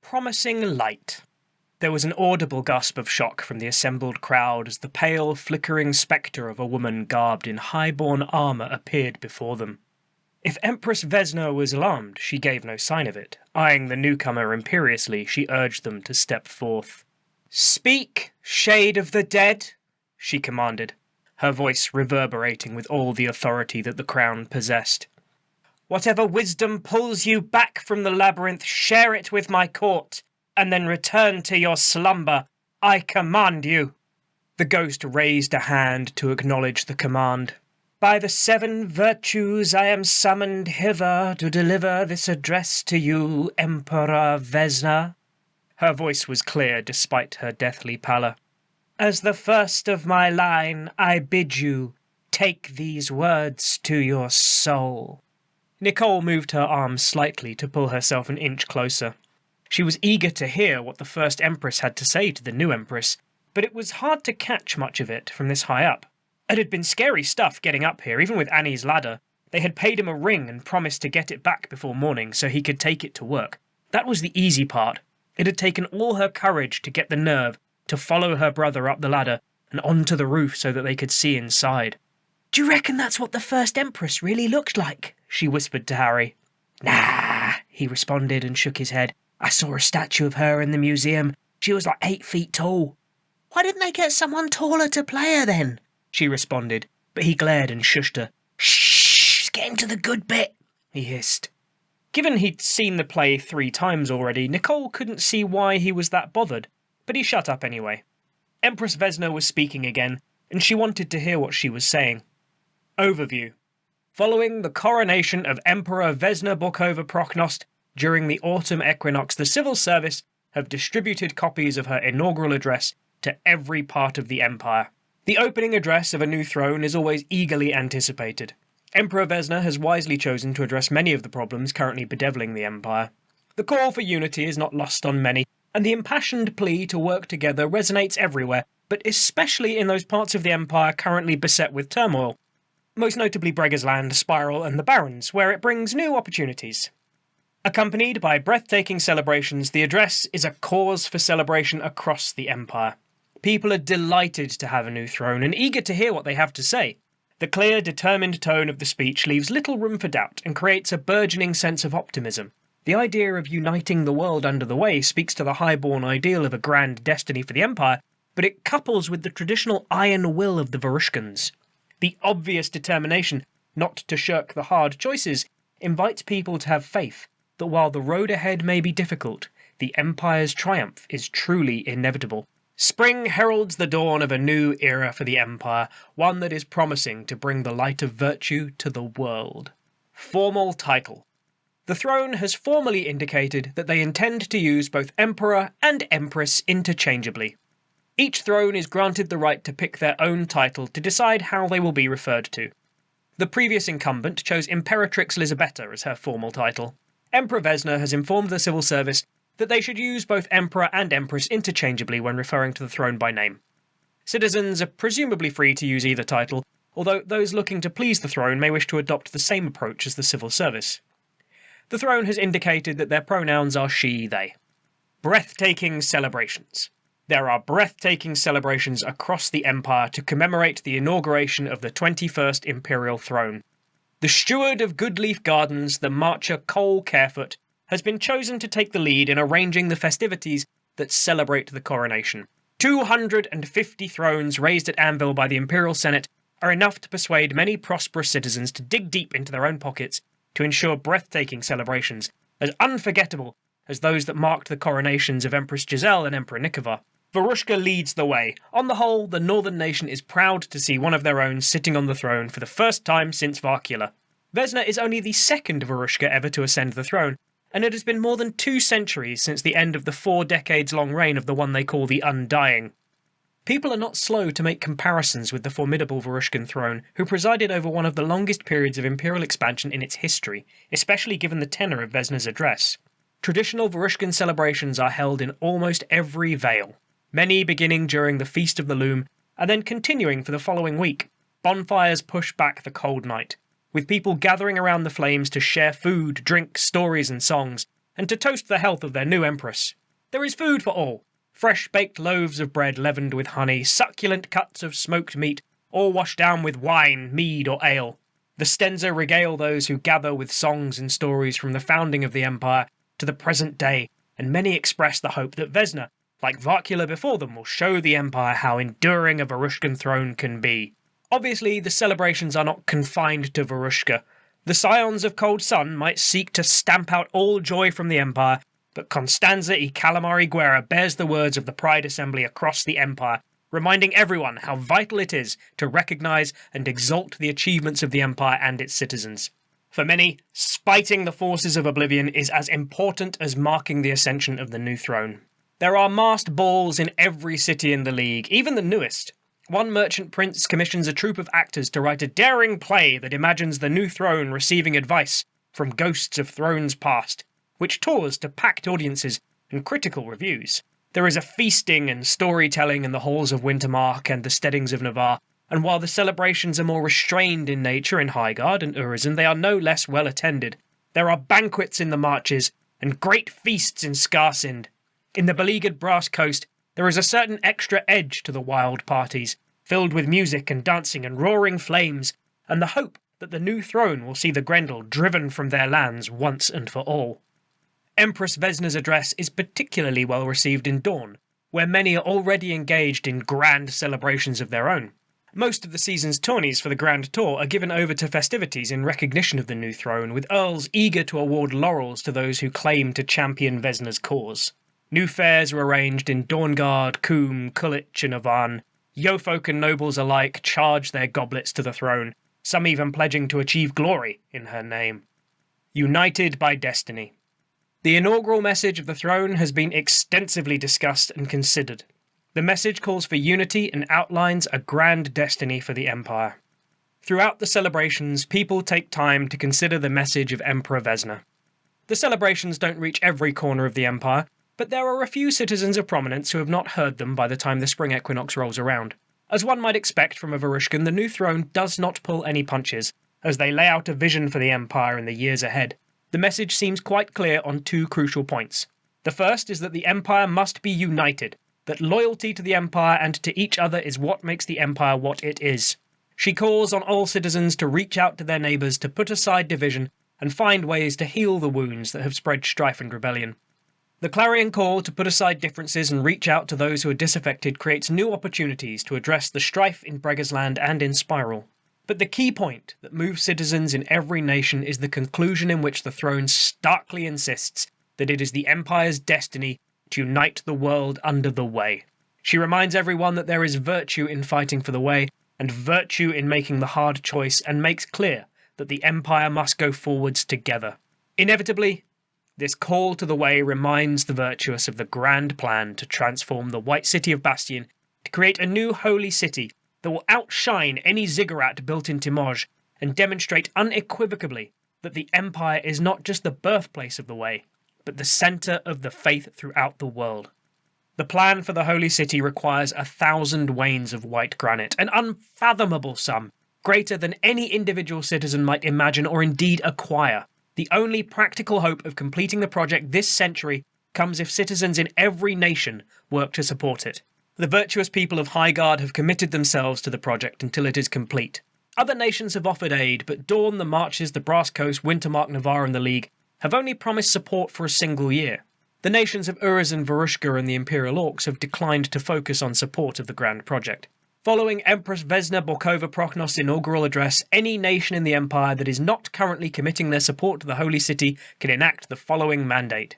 promising light. There was an audible gasp of shock from the assembled crowd as the pale, flickering spectre of a woman garbed in high-born armour appeared before them. If Empress Vesna was alarmed, she gave no sign of it. Eyeing the newcomer imperiously, she urged them to step forth. "Speak, shade of the dead," she commanded, her voice reverberating with all the authority that the crown possessed. "Whatever wisdom pulls you back from the labyrinth, share it with my court, and then return to your slumber. I command you." The ghost raised a hand to acknowledge the command. "By the 7 virtues I am summoned hither to deliver this address to you, Emperor Vesna." Her voice was clear despite her deathly pallor. "As the first of my line, I bid you take these words to your soul." Nicole moved her arm slightly to pull herself an inch closer. She was eager to hear what the first Empress had to say to the new Empress, but it was hard to catch much of it from this high up. It had been scary stuff getting up here, even with Annie's ladder. They had paid him a ring and promised to get it back before morning so he could take it to work. That was the easy part. It had taken all her courage to get the nerve to follow her brother up the ladder and onto the roof so that they could see inside. "Do you reckon that's what the first Empress really looked like?" she whispered to Harry. "Nah," he responded and shook his head. "I saw a statue of her in the museum. She was like 8 feet tall." "Why didn't they get someone taller to play her then?" she responded, but he glared and shushed her. "Shh, get into the good bit," he hissed. Given he'd seen the play 3 times already, Nicole couldn't see why he was that bothered, but he shut up anyway. Empress Vesna was speaking again, and she wanted to hear what she was saying. Overview. Following the coronation of Emperor Vesna Bokova Proknost during the autumn equinox, the civil service have distributed copies of her inaugural address to every part of the empire. The opening address of a new throne is always eagerly anticipated. Emperor Vesna has wisely chosen to address many of the problems currently bedeviling the empire. The call for unity is not lost on many, and the impassioned plea to work together resonates everywhere, but especially in those parts of the empire currently beset with turmoil. Most notably Brega's Land, Spiral, and the Barrens, where it brings new opportunities. Accompanied by breathtaking celebrations, the address is a cause for celebration across the empire. People are delighted to have a new throne and eager to hear what they have to say. The clear, determined tone of the speech leaves little room for doubt and creates a burgeoning sense of optimism. The idea of uniting the world under the way speaks to the high-born ideal of a grand destiny for the empire, but it couples with the traditional iron will of the Varushkans. The obvious determination not to shirk the hard choices invites people to have faith that while the road ahead may be difficult, the Empire's triumph is truly inevitable. Spring heralds the dawn of a new era for the Empire, one that is promising to bring the light of virtue to the world. Formal title. The throne has formally indicated that they intend to use both Emperor and Empress interchangeably. Each throne is granted the right to pick their own title to decide how they will be referred to. The previous incumbent chose Imperatrix Lisabetta as her formal title. Emperor Vesna has informed the civil service that they should use both Emperor and Empress interchangeably when referring to the throne by name. Citizens are presumably free to use either title, although those looking to please the throne may wish to adopt the same approach as the civil service. The throne has indicated that their pronouns are she, they. Breathtaking celebrations. There are breathtaking celebrations across the Empire to commemorate the inauguration of the 21st Imperial Throne. The steward of Goodleaf Gardens, the marcher Cole Carefoot, has been chosen to take the lead in arranging the festivities that celebrate the coronation. 250 thrones raised at Anvil by the Imperial Senate are enough to persuade many prosperous citizens to dig deep into their own pockets to ensure breathtaking celebrations, as unforgettable as those that marked the coronations of Empress Giselle and Emperor Nicovar. Varushka leads the way. On the whole, the northern nation is proud to see one of their own sitting on the throne for the first time since Varkula. Vesna is only the second Varushka ever to ascend the throne, and it has been more than 2 centuries since the end of the 4 decades-long reign of the one they call the Undying. People are not slow to make comparisons with the formidable Varushkan throne, who presided over one of the longest periods of imperial expansion in its history, especially given the tenor of Vesna's address. Traditional Varushkan celebrations are held in almost every vale, many beginning during the Feast of the Loom, and then continuing for the following week. Bonfires push back the cold night, with people gathering around the flames to share food, drink, stories and songs, and to toast the health of their new empress. There is food for all. Fresh baked loaves of bread leavened with honey, succulent cuts of smoked meat, all washed down with wine, mead or ale. The stenza regale those who gather with songs and stories from the founding of the empire to the present day, and many express the hope that Vesna, like Varkula before them, will show the empire how enduring a Varushkan throne can be. Obviously, the celebrations are not confined to Varushka. The scions of Cold Sun might seek to stamp out all joy from the empire, but Constanza y Calamari Guerra bears the words of the Pride Assembly across the empire, reminding everyone how vital it is to recognise and exalt the achievements of the empire and its citizens. For many, spiting the forces of oblivion is as important as marking the ascension of the new throne. There are masked balls in every city in the League, even the newest. One merchant prince commissions a troupe of actors to write a daring play that imagines the new throne receiving advice from ghosts of thrones past, which tours to packed audiences and critical reviews. There is a feasting and storytelling in the halls of Wintermark and the steadings of Navarre, and while the celebrations are more restrained in nature in Highgard and Urizen, they are no less well attended. There are banquets in the marches, and great feasts in Skarsind. In the beleaguered Brass Coast, there is a certain extra edge to the wild parties, filled with music and dancing and roaring flames, and the hope that the new throne will see the Grendel driven from their lands once and for all. Empress Vesna's address is particularly well received in Dawn, where many are already engaged in grand celebrations of their own. Most of the season's tourneys for the Grand Tour are given over to festivities in recognition of the new throne, with earls eager to award laurels to those who claim to champion Vesna's cause. New fairs were arranged in Dawnguard, Coombe, Kullich and Avan. Yeofolk and nobles alike charged their goblets to the throne, some even pledging to achieve glory in her name. United by destiny. The inaugural message of the throne has been extensively discussed and considered. The message calls for unity and outlines a grand destiny for the empire. Throughout the celebrations, people take time to consider the message of Emperor Vesna. The celebrations don't reach every corner of the empire, but there are a few citizens of prominence who have not heard them by the time the spring equinox rolls around. As one might expect from a Varushkan, the new throne does not pull any punches, as they lay out a vision for the empire in the years ahead. The message seems quite clear on two crucial points. The first is that the empire must be united, that loyalty to the empire and to each other is what makes the empire what it is. She calls on all citizens to reach out to their neighbours, to put aside division, and find ways to heal the wounds that have spread strife and rebellion. The clarion call to put aside differences and reach out to those who are disaffected creates new opportunities to address the strife in Bregersland and in Spiral. But the key point that moves citizens in every nation is the conclusion in which the throne starkly insists that it is the Empire's destiny to unite the world under the Way. She reminds everyone that there is virtue in fighting for the Way, and virtue in making the hard choice, and makes clear that the Empire must go forwards together. Inevitably, this call to the Way reminds the virtuous of the grand plan to transform the White City of Bastion, to create a new holy city that will outshine any ziggurat built in Timoj, and demonstrate unequivocally that the Empire is not just the birthplace of the Way, but the centre of the faith throughout the world. The plan for the Holy City requires 1,000 wains of white granite, an unfathomable sum, greater than any individual citizen might imagine or indeed acquire. The only practical hope of completing the project this century comes if citizens in every nation work to support it. The virtuous people of Highgard have committed themselves to the project until it is complete. Other nations have offered aid, but Dawn, the Marches, the Brass Coast, Wintermark, Navarre and the League have only promised support for a single year. The nations of Urizen, Varushka and the Imperial Orcs have declined to focus on support of the grand project. Following Empress Vesna Borkova-Prochno's inaugural address, any nation in the Empire that is not currently committing their support to the Holy City can enact the following mandate.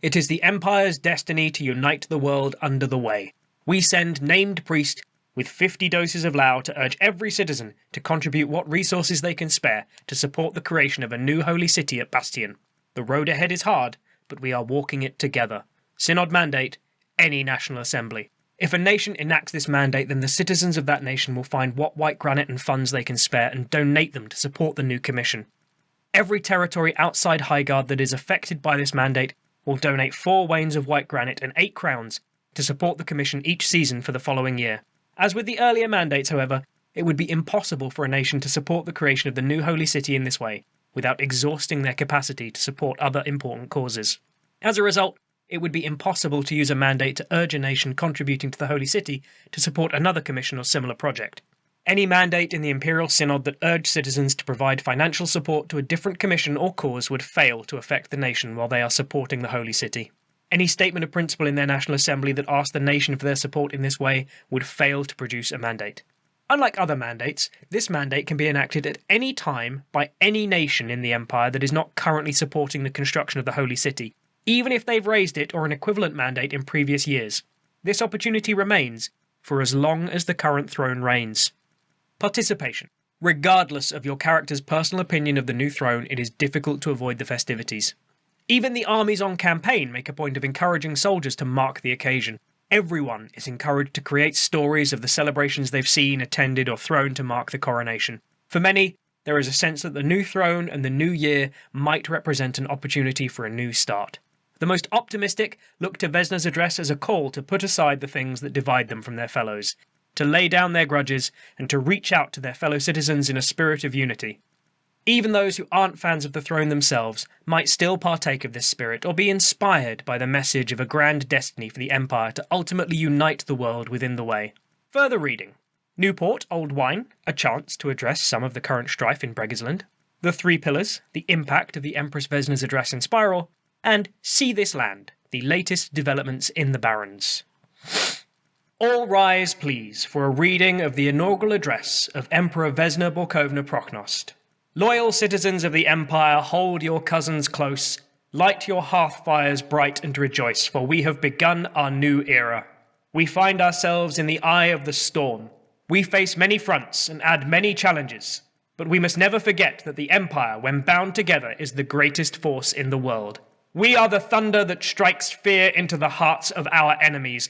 It is the Empire's destiny to unite the world under the Way. We send named priest with 50 doses of Lao to urge every citizen to contribute what resources they can spare to support the creation of a new holy city at Bastion. The road ahead is hard, but we are walking it together. Synod mandate, any national assembly. If a nation enacts this mandate, then the citizens of that nation will find what white granite and funds they can spare and donate them to support the new commission. Every territory outside Highgard that is affected by this mandate will donate 4 wains of white granite and 8 crowns to support the commission each season for the following year. As with the earlier mandates, however, it would be impossible for a nation to support the creation of the new holy city in this way, without exhausting their capacity to support other important causes. As a result, it would be impossible to use a mandate to urge a nation contributing to the Holy City to support another commission or similar project. Any mandate in the Imperial Synod that urged citizens to provide financial support to a different commission or cause would fail to affect the nation while they are supporting the Holy City. Any statement of principle in their National Assembly that asked the nation for their support in this way would fail to produce a mandate. Unlike other mandates, this mandate can be enacted at any time by any nation in the Empire that is not currently supporting the construction of the Holy City, even if they've raised it or an equivalent mandate in previous years. This opportunity remains for as long as the current throne reigns. Participation. Regardless of your character's personal opinion of the new throne, it is difficult to avoid the festivities. Even the armies on campaign make a point of encouraging soldiers to mark the occasion. Everyone is encouraged to create stories of the celebrations they've seen, attended, or thrown to mark the coronation. For many, there is a sense that the new throne and the new year might represent an opportunity for a new start. The most optimistic look to Vesna's address as a call to put aside the things that divide them from their fellows, to lay down their grudges, and to reach out to their fellow citizens in a spirit of unity. Even those who aren't fans of the throne themselves might still partake of this spirit or be inspired by the message of a grand destiny for the Empire to ultimately unite the world within the way. Further reading. Newport, Old Wine, a chance to address some of the current strife in Bregisland. The Three Pillars, the impact of the Empress Vesna's address in Spiral. And See This Land, the latest developments in the Barrens. All rise, please, for a reading of the inaugural address of Emperor Vesna Borkovna Prochnost. Loyal citizens of the Empire, hold your cousins close, light your hearth fires bright and rejoice, for we have begun our new era. We find ourselves in the eye of the storm. We face many fronts and add many challenges, but we must never forget that the Empire, when bound together, is the greatest force in the world. We are the thunder that strikes fear into the hearts of our enemies.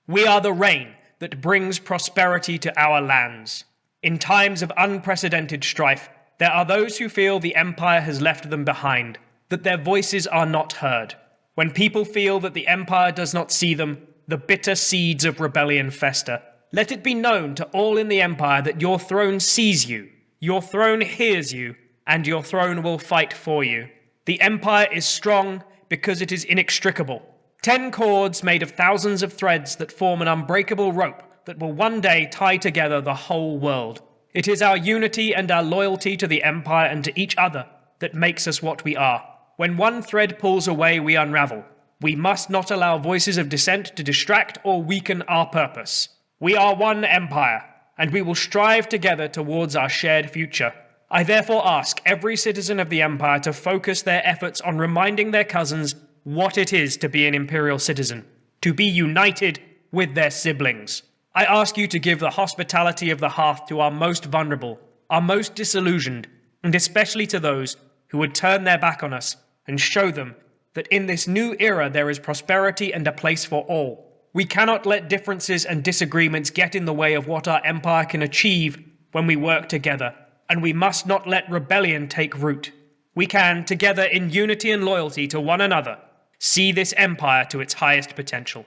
We are the rain that brings prosperity to our lands. In times of unprecedented strife, there are those who feel the Empire has left them behind, that their voices are not heard. When people feel that the Empire does not see them, the bitter seeds of rebellion fester. Let it be known to all in the Empire that your throne sees you, your throne hears you, and your throne will fight for you. The Empire is strong because it is inextricable. 10 cords made of thousands of threads that form an unbreakable rope that will one day tie together the whole world. It is our unity and our loyalty to the Empire and to each other that makes us what we are. When one thread pulls away, we unravel. We must not allow voices of dissent to distract or weaken our purpose. We are one Empire, and we will strive together towards our shared future. I therefore ask every citizen of the Empire to focus their efforts on reminding their cousins what it is to be an Imperial citizen, to be united with their siblings. I ask you to give the hospitality of the hearth to our most vulnerable, our most disillusioned, and especially to those who would turn their back on us, and show them that in this new era there is prosperity and a place for all. We cannot let differences and disagreements get in the way of what our Empire can achieve when we work together, and we must not let rebellion take root. We can, together in unity and loyalty to one another, see this Empire to its highest potential.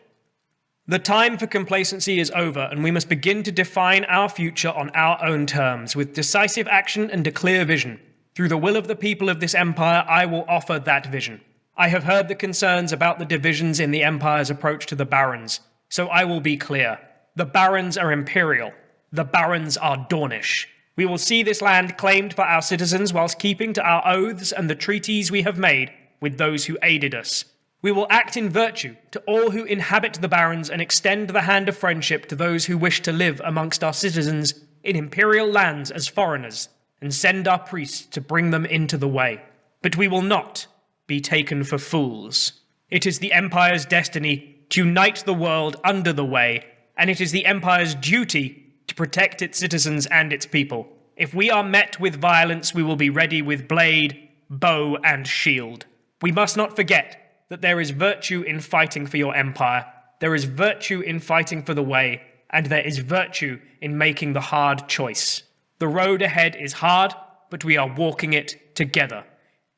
The time for complacency is over, and we must begin to define our future on our own terms, with decisive action and a clear vision. Through the will of the people of this Empire, I will offer that vision. I have heard the concerns about the divisions in the Empire's approach to the Barons, so I will be clear. The Barons are Imperial. The Barons are Dornish. We will see this land claimed for our citizens whilst keeping to our oaths and the treaties we have made with those who aided us. We will act in virtue to all who inhabit the Barons and extend the hand of friendship to those who wish to live amongst our citizens in Imperial lands as foreigners, and send our priests to bring them into the way. But we will not be taken for fools. It is the Empire's destiny to unite the world under the way, and it is the Empire's duty to protect its citizens and its people. If we are met with violence, we will be ready with blade, bow, and shield. We must not forget that there is virtue in fighting for your Empire, there is virtue in fighting for the way, and there is virtue in making the hard choice. The road ahead is hard, but we are walking it together.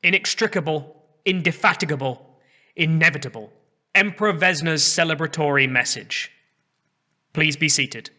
Inextricable, indefatigable, inevitable. Emperor Vesna's celebratory message. Please be seated.